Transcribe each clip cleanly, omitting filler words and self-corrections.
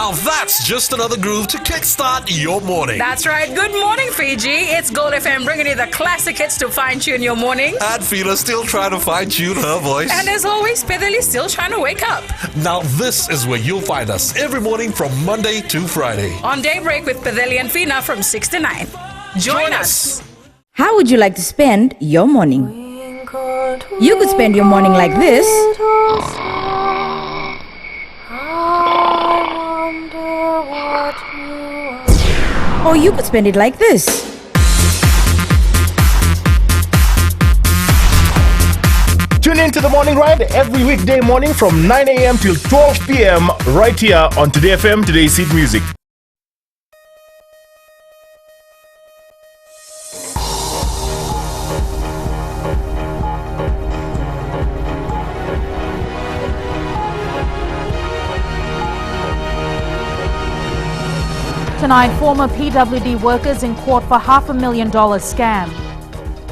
Now that's just another groove to kickstart your morning. That's right. Good morning, Fiji. It's Gold FM bringing you the classic hits to fine-tune your morning. And Fila still trying to fine-tune her voice. And as always, Pedali still trying to wake up. Now this is where you'll find us every morning from Monday to Friday. On Daybreak with Pedali and Fina from 6 to 9. Join us. How would you like to spend your morning? You could spend your morning like this. Or you could spend it like this. Tune in to the Morning Ride every weekday morning from 9 a.m. till 12 p.m. right here on Today FM, Today's Hit Music. Tonight, former PWD workers in court for $500,000 scam.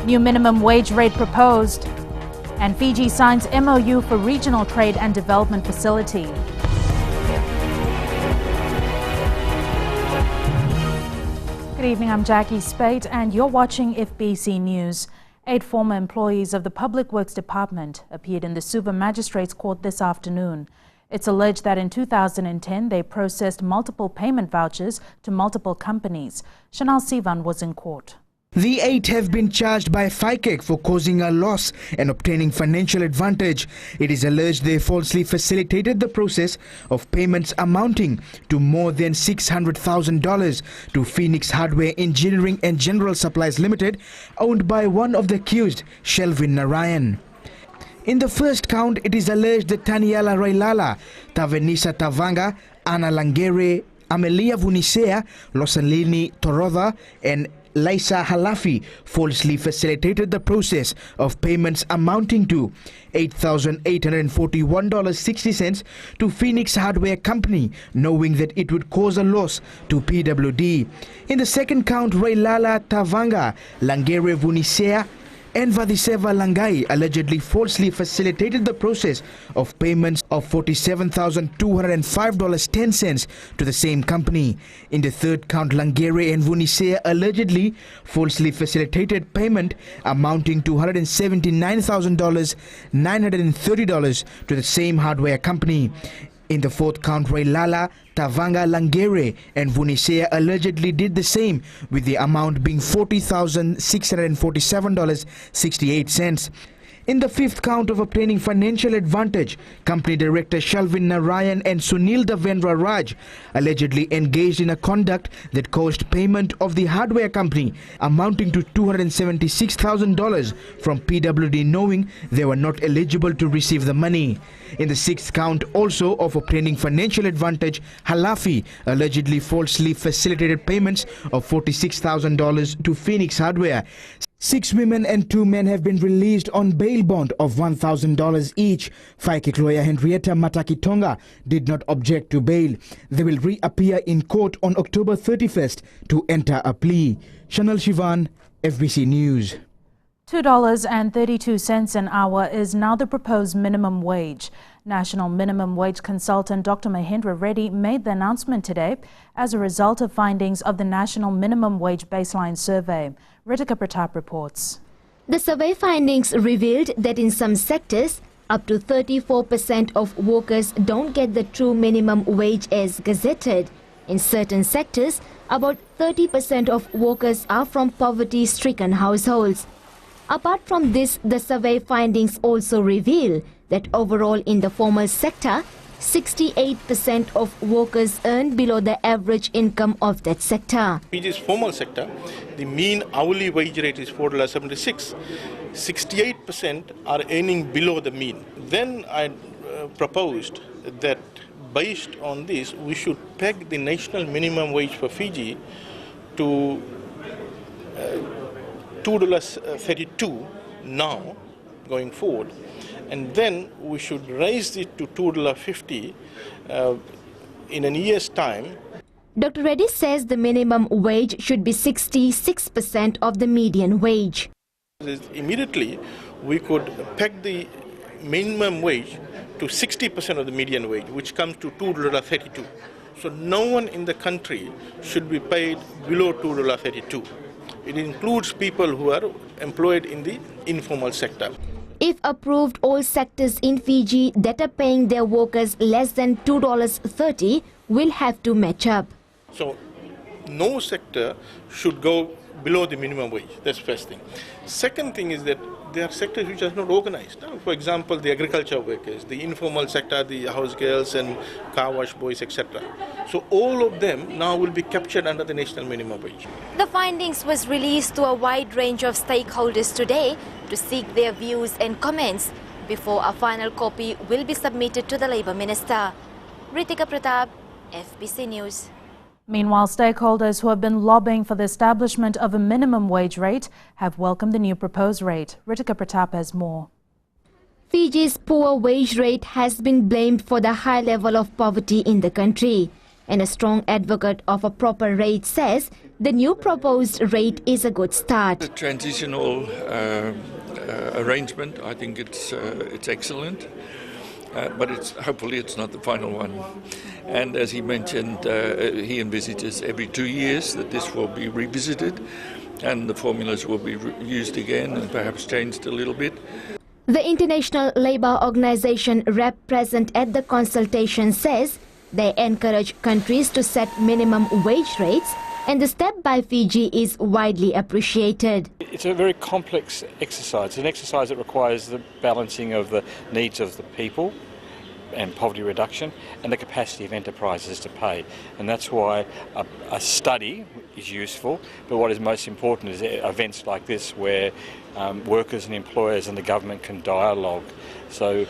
New minimum wage rate proposed. And Fiji signs MOU for regional trade and development facility. Good evening, I'm Jackie Spate and you're watching FBC News. 8 former employees of the Public Works Department appeared in the Suva Magistrates Court this afternoon. It's alleged that in 2010 they processed multiple payment vouchers to multiple companies. Chanel Sivan was in court. The 8 have been charged by FICAC for causing a loss and obtaining financial advantage. It is alleged they falsely facilitated the process of payments amounting to more than $600,000 to Phoenix Hardware Engineering and General Supplies Limited, owned by one of the accused, Shelvin Narayan. In the first count, it is alleged that Taniela Railala, Tavenisa Tavanga, Ana Langere, Amelia Vunisea, Losalini Torodha, and Laisa Halafi falsely facilitated the process of payments amounting to $8,841.60 to Phoenix Hardware Company, knowing that it would cause a loss to PWD. In the second count, Railala Tavanga, Langere Vunisea, and Vadiseva Langai allegedly falsely facilitated the process of payments of $47,205.10 to the same company. In the third count, Langere and Vunisea allegedly falsely facilitated payment amounting to $179,930 to the same hardware company. In the fourth count, Railala, Tavanga, Langere and Vunisea allegedly did the same, with the amount being $40,647.68. In the fifth count of obtaining financial advantage, company director Shalvin Narayan and Sunil Davendra Raj allegedly engaged in a conduct that caused payment of the hardware company amounting to $276,000 from PWD, knowing they were not eligible to receive the money. In the sixth count also of obtaining financial advantage, Halafi allegedly falsely facilitated payments of $46,000 to Phoenix Hardware. 6 women and 2 men have been released on bail bond of $1,000 each. FICAC lawyer Henrietta Matakitonga did not object to bail. They will reappear in court on October 31st to enter a plea. Chanel Shivan, FBC News. $2.32 an hour is now the proposed minimum wage. National minimum wage consultant Dr. Mahendra Reddy made the announcement today as a result of findings of the National Minimum Wage Baseline Survey. Ritika Pratap reports. The survey findings revealed that in some sectors, up to 34% of workers don't get the true minimum wage as gazetted. In certain sectors, about 30% of workers are from poverty-stricken households. Apart from this, the survey findings also reveal that overall in the formal sector, 68% of workers earn below the average income of that sector. Fiji's formal sector, the mean hourly wage rate is $4.76. 68% are earning below the mean. Then I proposed that based on this, we should peg the national minimum wage for Fiji to $2.32 now going forward, and then we should raise it to $2.50 in a year's time. Dr. Reddy says the minimum wage should be 66% of the median wage. Immediately, we could peg the minimum wage to 60% of the median wage, which comes to $2.32. So no one in the country should be paid below $2.32. It includes people who are employed in the informal sector. If approved, all sectors in Fiji that are paying their workers less than $2.30 will have to match up. So no sector should go below the minimum wage. That's the first thing. Second thing is that there are sectors which are not organized. Now, for example, the agriculture workers, the informal sector, the house girls and car wash boys, etc. So all of them now will be captured under the national minimum wage. The findings was released to a wide range of stakeholders today to seek their views and comments before a final copy will be submitted to the Labour Minister. Ritika Pratap, FBC News. Meanwhile, stakeholders who have been lobbying for the establishment of a minimum wage rate have welcomed the new proposed rate. Ritika Pratap has more. Fiji's poor wage rate has been blamed for the high level of poverty in the country. And a strong advocate of a proper rate says the new proposed rate is a good start. The transitional arrangement, I think it's excellent. But hopefully it's not the final one. And as he mentioned, he envisages every 2 years that this will be revisited and the formulas will be used again and perhaps changed a little bit. The International Labour Organization rep present at the consultation says they encourage countries to set minimum wage rates, and the step by Fiji is widely appreciated. It's a very complex exercise. It's an exercise that requires the balancing of the needs of the people and poverty reduction and the capacity of enterprises to pay. And that's why a study is useful, but what is most important is events like this where workers and employers and the government can dialogue. So,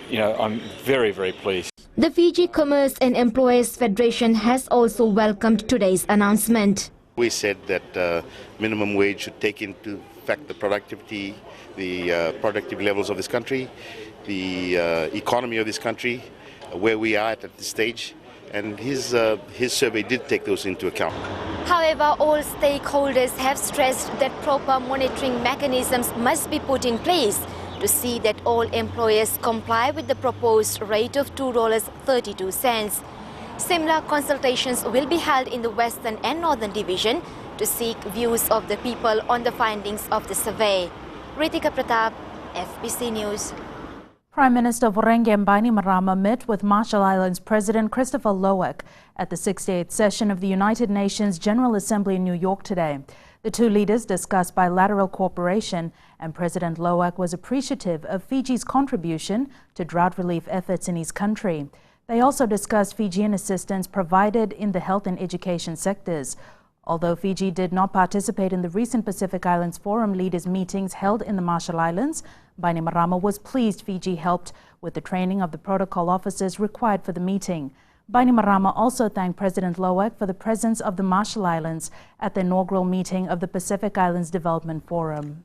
you know, I'm very, very pleased. The Fiji Commerce and Employers Federation has also welcomed today's announcement. We said that minimum wage should take into effect the productivity, the productive levels of this country, the economy of this country, where we are at this stage, and his survey did take those into account. However, all stakeholders have stressed that proper monitoring mechanisms must be put in place to see that all employers comply with the proposed rate of $2.32. Similar consultations will be held in the Western and Northern Division to seek views of the people on the findings of the survey. Ritika Pratap, FBC News. Prime Minister Vorengen Bainimarama met with Marshall Islands President Christopher Lowick at the 68th session of the United Nations General Assembly in New York today. The two leaders discussed bilateral cooperation, and President Lowick was appreciative of Fiji's contribution to drought relief efforts in his country. They also discussed Fijian assistance provided in the health and education sectors. Although Fiji did not participate in the recent Pacific Islands Forum leaders meetings held in the Marshall Islands, Bainimarama was pleased Fiji helped with the training of the protocol officers required for the meeting. Bainimarama also thanked President Lowick for the presence of the Marshall Islands at the inaugural meeting of the Pacific Islands Development Forum.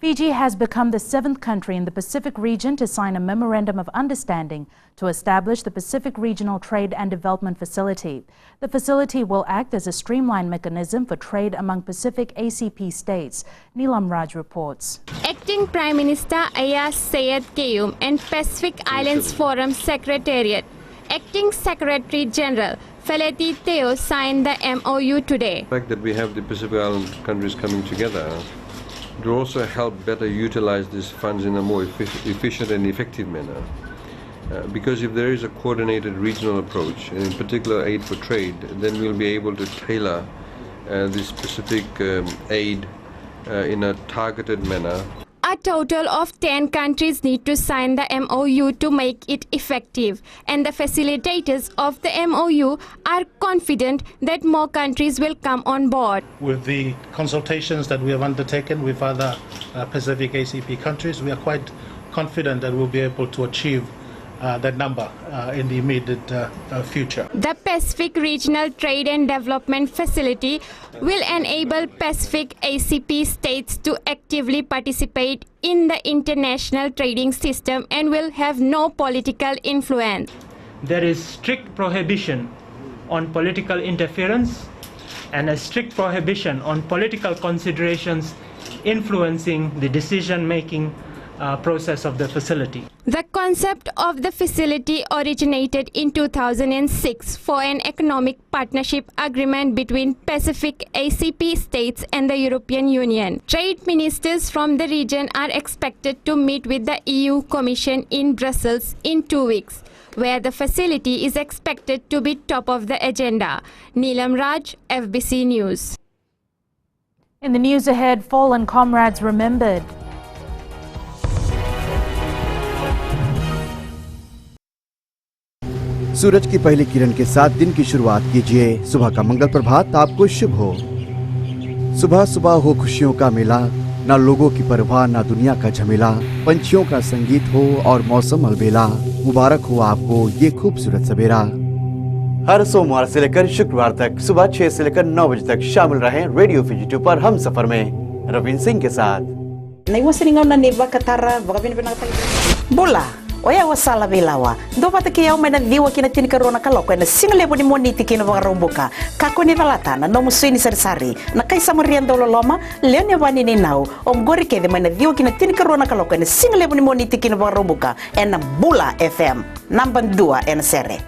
Fiji has become the 7th country in the Pacific region to sign a Memorandum of Understanding to establish the Pacific Regional Trade and Development Facility. The facility will act as a streamlined mechanism for trade among Pacific ACP states. Neelam Raj reports. Acting Prime Minister Ayaz Sayed Kayum and Pacific Islands Forum Secretariat Acting Secretary General Feleti Teo signed the MOU today. The fact that we have the Pacific Island countries coming together will also help better utilize these funds in a more efficient and effective manner. Because if there is a coordinated regional approach, and in particular aid for trade, then we'll be able to tailor this specific aid in a targeted manner. A total of 10 countries need to sign the MOU to make it effective, and the facilitators of the MOU are confident that more countries will come on board. With the consultations that we have undertaken with other Pacific ACP countries, we are quite confident that we'll be able to achieve that number in the immediate future. The Pacific Regional Trade and Development Facility will enable Pacific ACP states to actively participate in the international trading system and will have no political influence. There is strict prohibition on political interference and a strict prohibition on political considerations influencing the decision-making process of the facility. The concept of the facility originated in 2006 for an economic partnership agreement between Pacific ACP states and the European Union. Trade ministers from the region are expected to meet with the EU Commission in Brussels in 2 weeks, where the facility is expected to be top of the agenda. Neelam Raj, FBC News. In the news ahead, fallen comrades remembered. सूरज की पहली किरण के साथ दिन की शुरुआत कीजिए। सुबह का मंगल प्रभात आपको शुभ हो। सुबह सुबह हो खुशियों का मेला, ना लोगों की परवाह ना दुनिया का झमेला। पंछियों का संगीत हो और मौसम अलबेला। मुबारक हो आपको ये खूबसूरत सवेरा। हर सोमवार से लेकर शुक्रवार तक सुबह 6 से लेकर 9 बजे तक शामिल रहें रेडियो FBCTV पर हम सफर में रविंद्र सिंह के साथ। Bola, oya wasala bilawa. Do pata ki au mena diwa kina tin karona kaloko na single boni moniti kina vagaromboka. Kako ni valatana no musini sari na kai samariando loloma leone vani ni nau. Omgori ke de mena diwa kina tin karona kaloko na single boni moniti kina vagaromboka en Bula FM number 2 en sere.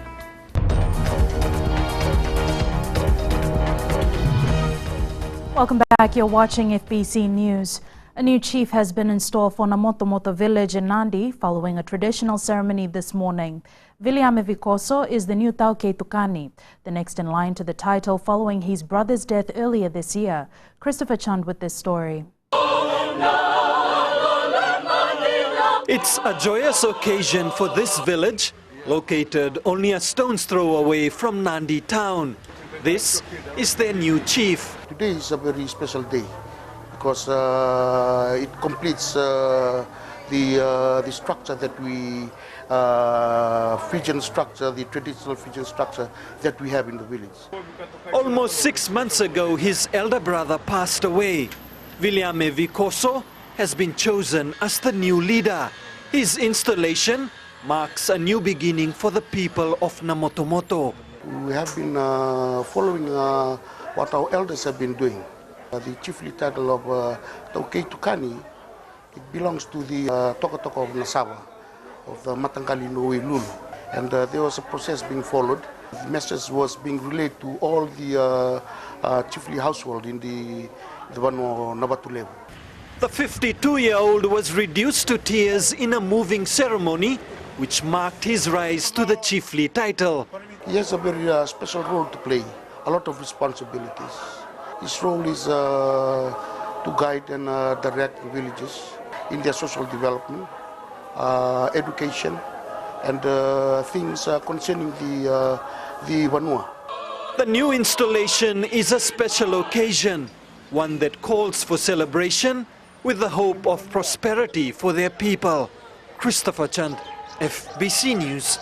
Welcome back. You're watching FBC News. A new chief has been installed for Namotomoto village in Nandi following a traditional ceremony this morning. William Vikoso is the new Tauke Tukani, the next in line to the title following his brother's death earlier this year. Christopher Chand with this story. It's a joyous occasion for this village, located only a stone's throw away from Nandi town. This is their new chief. Today is a very special day because it completes the structure that we, Fijian structure, the traditional Fijian structure that we have in the village. Almost 6 months ago, his elder brother passed away. William Vikoso has been chosen as the new leader. His installation marks a new beginning for the people of Namotomoto. We have been following what our elders have been doing. The chiefly title of Tauke Tukani, it belongs to the Tokotoko of Nasawa, of the Matangali Noe Lulu. And there was a process being followed. The message was being relayed to all the chiefly household in the Vanu Nabatu level. The 52-year-old was reduced to tears in a moving ceremony which marked his rise to the chiefly title. He has a very special role to play, a lot of responsibilities. His role is to guide and direct the villages in their social development, education, and things concerning the Vanua. The new installation is a special occasion, one that calls for celebration with the hope of prosperity for their people. Christopher Chand, FBC News.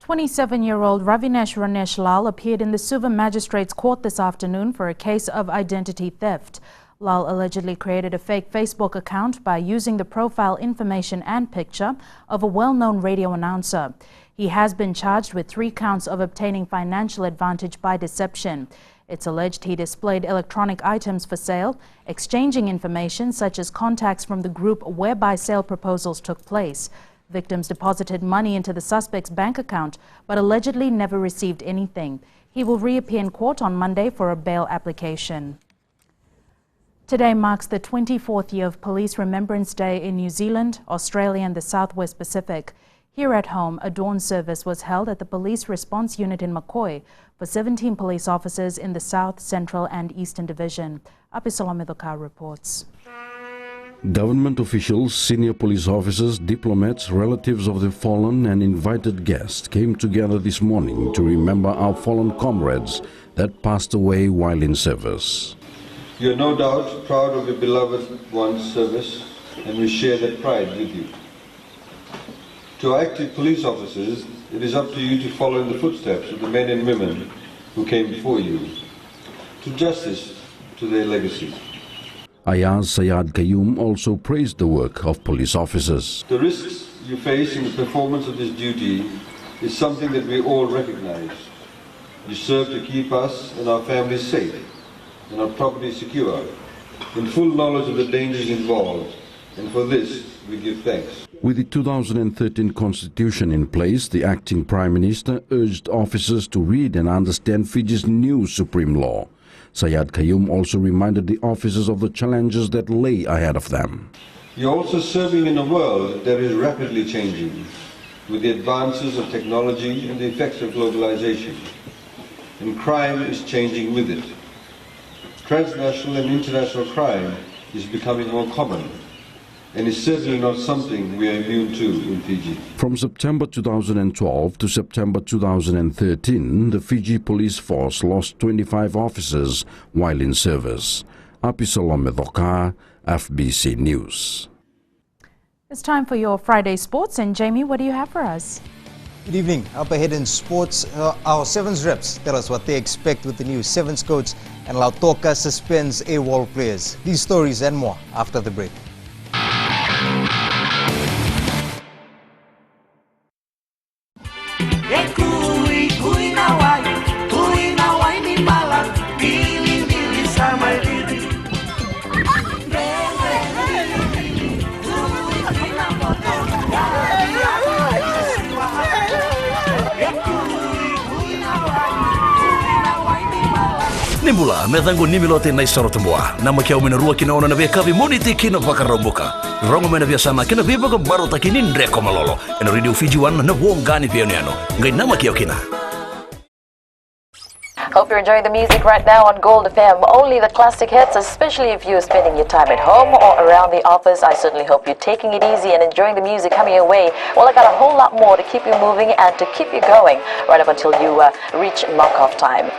27-year-old Ravinesh Ranesh Lal appeared in the Suva Magistrates Court this afternoon for a case of identity theft. Lal allegedly created a fake Facebook account by using the profile information and picture of a well-known radio announcer. He has been charged with 3 counts of obtaining financial advantage by deception. It's alleged he displayed electronic items for sale, exchanging information such as contacts from the group whereby sale proposals took place. Victims deposited money into the suspect's bank account, but allegedly never received anything. He will reappear in court on Monday for a bail application. Today marks the 24th year of Police Remembrance Day in New Zealand, Australia and the Southwest Pacific. Here at home, a dawn service was held at the Police Response Unit in McCoy for 17 police officers in the South, Central and Eastern Division. Apisolamedoka reports. Government officials, senior police officers, diplomats, relatives of the fallen and invited guests came together this morning to remember our fallen comrades that passed away while in service. You are no doubt proud of your beloved one's service, and we share that pride with you. To our active police officers, it is up to you to follow in the footsteps of the men and women who came before you, to justice to their legacy. Ayaz Sayad Qayyum also praised the work of police officers. The risks you face in the performance of this duty is something that we all recognize. You serve to keep us and our families safe and our property secure, in full knowledge of the dangers involved, and for this we give thanks. With the 2013 constitution in place, the acting Prime Minister urged officers to read and understand Fiji's new supreme law. Sayad Kayum also reminded the officers of the challenges that lay ahead of them. You're also serving in a world that is rapidly changing, with the advances of technology and the effects of globalization. And crime is changing with it. Transnational and international crime is becoming more common, and is certainly not something we are immune to in Fiji. From September 2012 to September 2013, the Fiji police force lost 25 officers while in service. Apisalome Dhoka, FBC News. It's time for your Friday Sports, and Jamie, what do you have for us? Good evening. Up ahead in sports, our Sevens reps tell us what they expect with the new Sevens coach, and Lautoka suspends AWOL players. These stories and more after the break. Nimbula, methangu nimilote na isaro tambua. Nama kia umena rua kina ona na via kavi moniti kina wakarambuka. Rongo mena via sama kina viva ka barota kini ndreko malolo. Ena Radio Fiji 1 na wongani via niano. Ngai nama kia kina. Hope you're enjoying the music right now on Gold FM. Only the classic hits, especially if you're spending your time at home or around the office. I certainly hope you're taking it easy and enjoying the music coming your way. Well, I got a whole lot more to keep you moving and to keep you going right up until you reach mark-off time.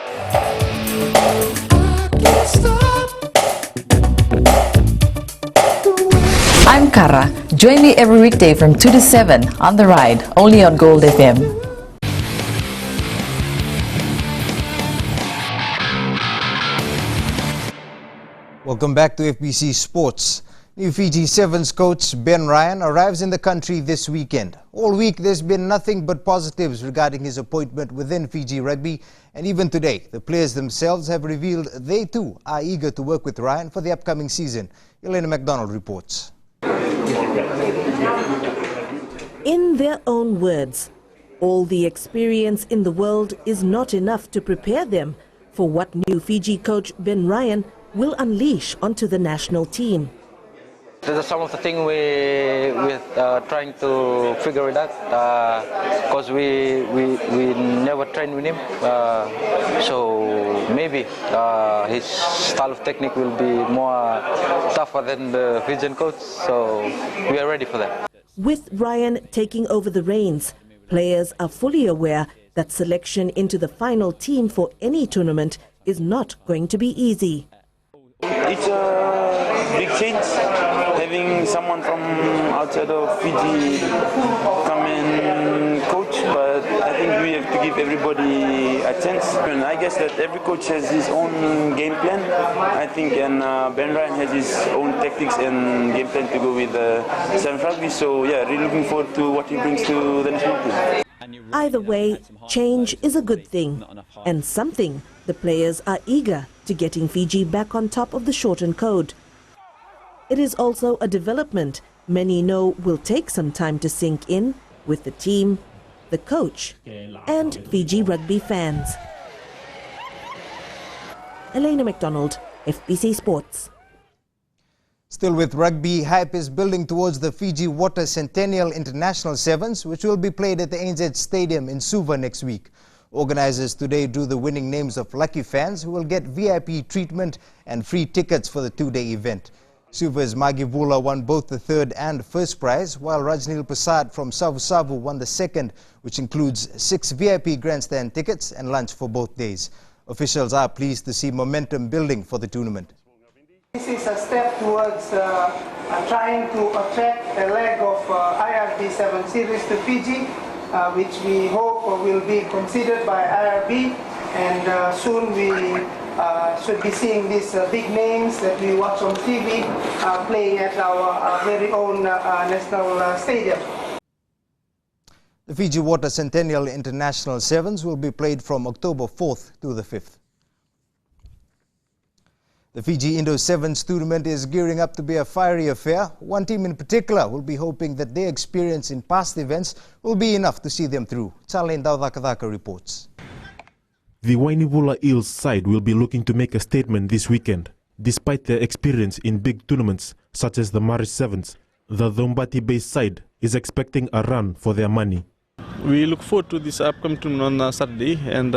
I'm Kara. Join me every weekday from 2 to 7 on The Ride, only on Gold FM. Welcome back to FBC Sports. New Fiji Sevens coach Ben Ryan arrives in the country this weekend. All week there's been nothing but positives regarding his appointment within Fiji Rugby, and even today the players themselves have revealed they too are eager to work with Ryan for the upcoming season. Elena MacDonald reports. In their own words, all the experience in the world is not enough to prepare them for what new Fiji coach Ben Ryan will unleash onto the national team. This is some of the things we're trying to figure it out, because we never trained with him, so maybe his style of technique will be more tougher than the Fijian coach, so we are ready for that. With Ryan taking over the reins, players are fully aware that selection into the final team for any tournament is not going to be easy. It's a big change, having someone from outside of Fiji come and coach, but I think we have to give everybody a chance. And I guess that every coach has his own game plan, I think, and Ben Ryan has his own tactics and game plan to go with Sevens Rugby, so yeah, really looking forward to what he brings to the national team. Either way, change is a good thing, and something the players are eager to getting Fiji back on top of the shortened code. It is also a development many know will take some time to sink in with the team, the coach, and Fiji Rugby fans. Elena MacDonald, FBC Sports. Still with rugby, hype is building towards the Fiji Water Centennial International Sevens, which will be played at the ANZ Stadium in Suva next week. Organizers today drew the winning names of lucky fans who will get VIP treatment and free tickets for the two-day event. Suva's Magivula won both the third and first prize, while Rajnil Prasad from Savu Savu won the second, which includes 6 VIP grandstand tickets and lunch for both days. Officials are pleased to see momentum building for the tournament. This is a step towards trying to attract a leg of IRB 7 Series to Fiji, which we hope will be considered by IRB, and soon we should be seeing these big names that we watch on TV playing at our very own national stadium. The Fiji Water Centennial International Sevens will be played from October 4th to the 5th. The Fiji Indo Sevens tournament is gearing up to be a fiery affair. One team in particular will be hoping that their experience in past events will be enough to see them through. Charlene Daudakadaka reports. The Wainibula Eels side will be looking to make a statement this weekend. Despite their experience in big tournaments such as the Maris Sevens, the Dombati-based side is expecting a run for their money. We look forward to this upcoming tournament on Saturday, and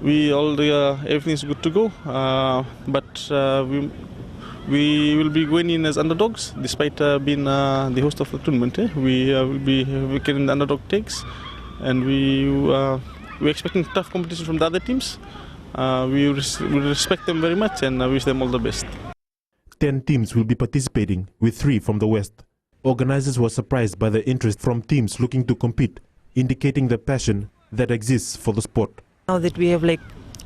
everything is good to go. But we will be going in as underdogs, despite being the host of the tournament. We will be getting the underdog takes, and we're expecting tough competition from the other teams. We respect them very much and wish them all the best. 10 teams will be participating, with 3 from the West. Organizers were surprised by the interest from teams looking to compete, indicating the passion that exists for the sport. Now that we have like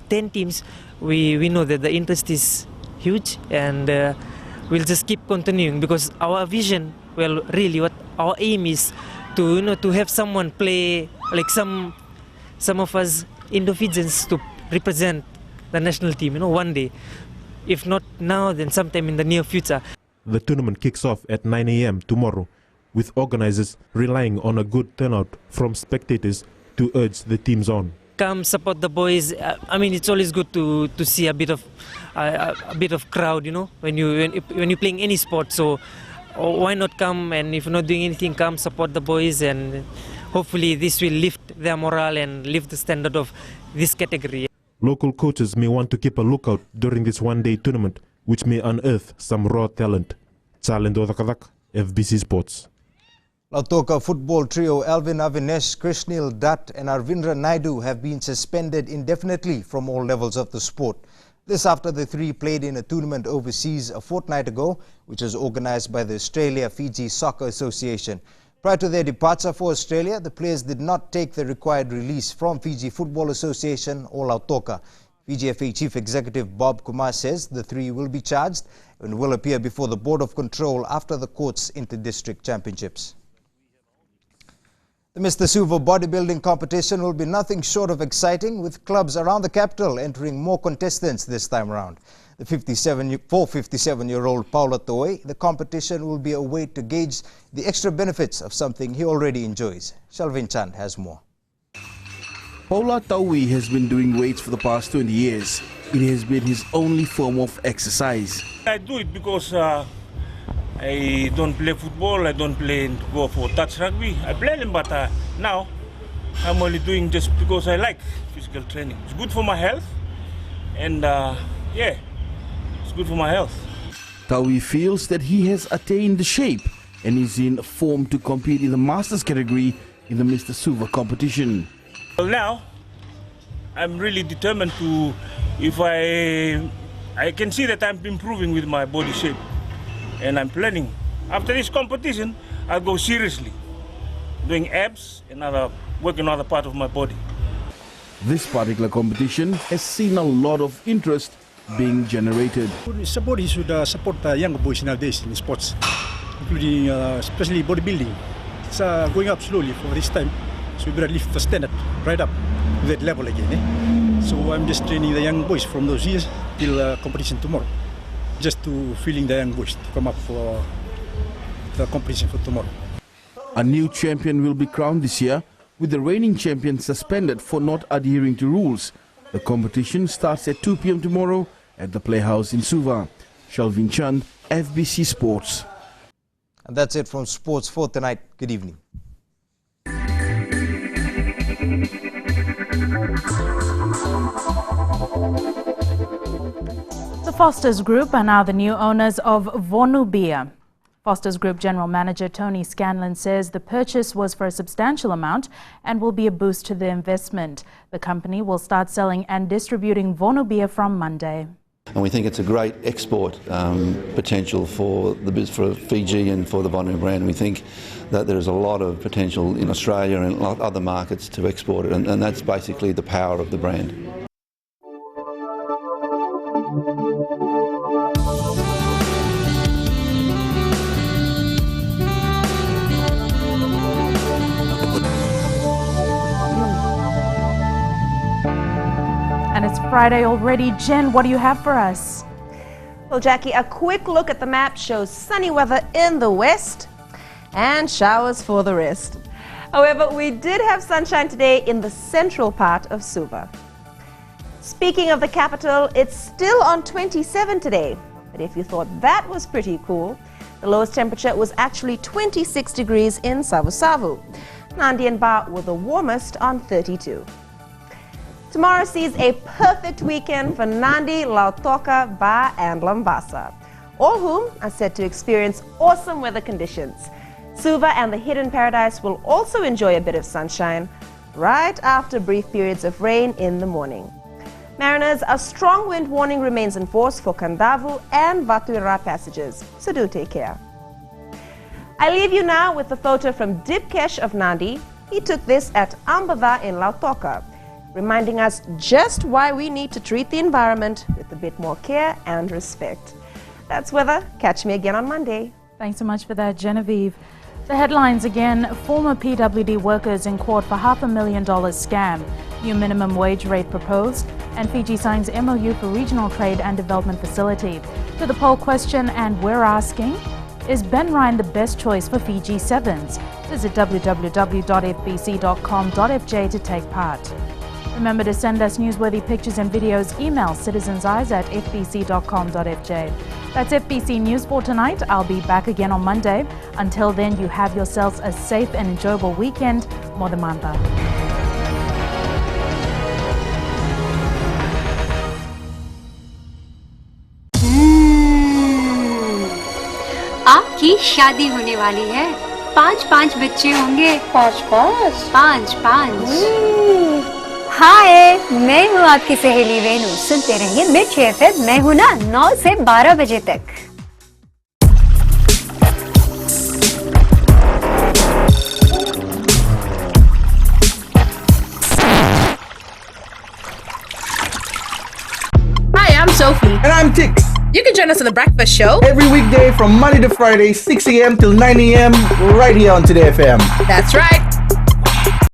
10 teams, we know that the interest is huge, and we'll just keep continuing, because our vision, well, really what our aim is to have someone play, like some of us Indo-Fijians to represent the national team, one day. If not now, then sometime in the near future. The tournament kicks off at 9 a.m. tomorrow, with organizers relying on a good turnout from spectators to urge the teams on. Come support the boys. I mean, it's always good to see a bit of crowd, when you're playing any sport. So why not come, and if you're not doing anything, come support the boys, and hopefully this will lift their morale and lift the standard of this category. Local coaches may want to keep a lookout during this one-day tournament, which may unearth some raw talent. Charlene Daudakadaka, FBC Sports. Lautoka football trio Alvin Avinesh, Krishnil Dutt and Arvindra Naidu have been suspended indefinitely from all levels of the sport. This after the three played in a tournament overseas a fortnight ago, which was organized by the Australia-Fiji Soccer Association. Prior to their departure for Australia, the players did not take the required release from Fiji Football Association or Lautoka. FA Chief Executive Bob Kumar says the three will be charged and will appear before the Board of Control after the court's inter-district championships. The Mr. Suva bodybuilding competition will be nothing short of exciting, with clubs around the capital entering more contestants this time around. For 57-year-old Paula Toy, the competition will be a way to gauge the extra benefits of something he already enjoys. Shalvin Chand has more. Paula Taui has been doing weights for the past 20 years. It has been his only form of exercise. I do it because I don't play football, I don't go for touch rugby. I play them, but now I'm only doing just because I like physical training. It's good for my health, and yeah, it's good for my health. Taui feels that he has attained the shape and is in form to compete in the Masters category in the Mr. Suva competition. Well, now I'm really determined to, if I can see that I'm improving with my body shape, and I'm planning after this competition I'll go seriously doing abs and working on other part of my body. This particular competition has seen a lot of interest being generated. Somebody should support the younger boys nowadays in sports, including especially bodybuilding. It's going up slowly for this time, so we better lift the standard right up to that level again. So I'm just training the young boys from those years till competition tomorrow, just to feeling the young boys to come up for the competition for tomorrow. A new champion will be crowned this year, with the reigning champion suspended for not adhering to rules. The competition starts at 2 p.m. tomorrow at the Playhouse in Suva. Shalvin Chand, FBC Sports. And that's it from Sports for tonight. Good evening. The Foster's Group are now the new owners of Vonu Beer. Foster's Group General Manager Tony Scanlon says the purchase was for a substantial amount and will be a boost to the investment. The company will start selling and distributing Vonu Beer from Monday. And we think it's a great export potential for Fiji and for the Vonu brand. We think that there is a lot of potential in Australia and other markets to export it, and that's basically the power of the brand. And it's Friday already. Jen, what do you have for us? Well, Jackie, a quick look at the map shows sunny weather in the west and showers for the rest. However, we did have sunshine today in the central part of Suva. Speaking of the capital, it's still on 27 today. But if you thought that was pretty cool, the lowest temperature was actually 26 degrees in Savu-Savu. Nandi and Ba were the warmest on 32. Tomorrow sees a perfect weekend for Nandi, Lautoka, Ba and Lambasa, all whom are set to experience awesome weather conditions. Suva and the Hidden Paradise will also enjoy a bit of sunshine right after brief periods of rain in the morning. Mariners, a strong wind warning remains in force for Kandavu and Vatuira passages, so do take care. I leave you now with a photo from Dipkesh of Nandi. He took this at Ambava in Lautoka, reminding us just why we need to treat the environment with a bit more care and respect. That's weather. Catch me again on Monday. Thanks so much for that, Genevieve. The headlines again: former PWD workers in court for $500,000 scam, new minimum wage rate proposed, and Fiji signs MOU for regional trade and development facility. To the poll question, and we're asking, is Ben Ryan the best choice for Fiji Sevens? Visit www.fbc.com.fj to take part. Remember to send us newsworthy pictures and videos. Email citizenseyes@fbc.com.fj. That's FBC News for tonight. I'll be back again on Monday. Until then, you have yourselves a safe and enjoyable weekend. Modamanta. आपकी शादी होने वाली है। 5 बच्चे होंगे। 5 हाय, मैं हूँ आपकी सहेली वेणु। सुनते रहिए मिर्ची एफएम। मैं हूँ ना 9 से 12 बजे तक। Hi, I'm Sophie. And I'm Tix. You can join us on The Breakfast Show every weekday from Monday to Friday, 6 a.m. till 9 a.m. right here on Today FM. That's right.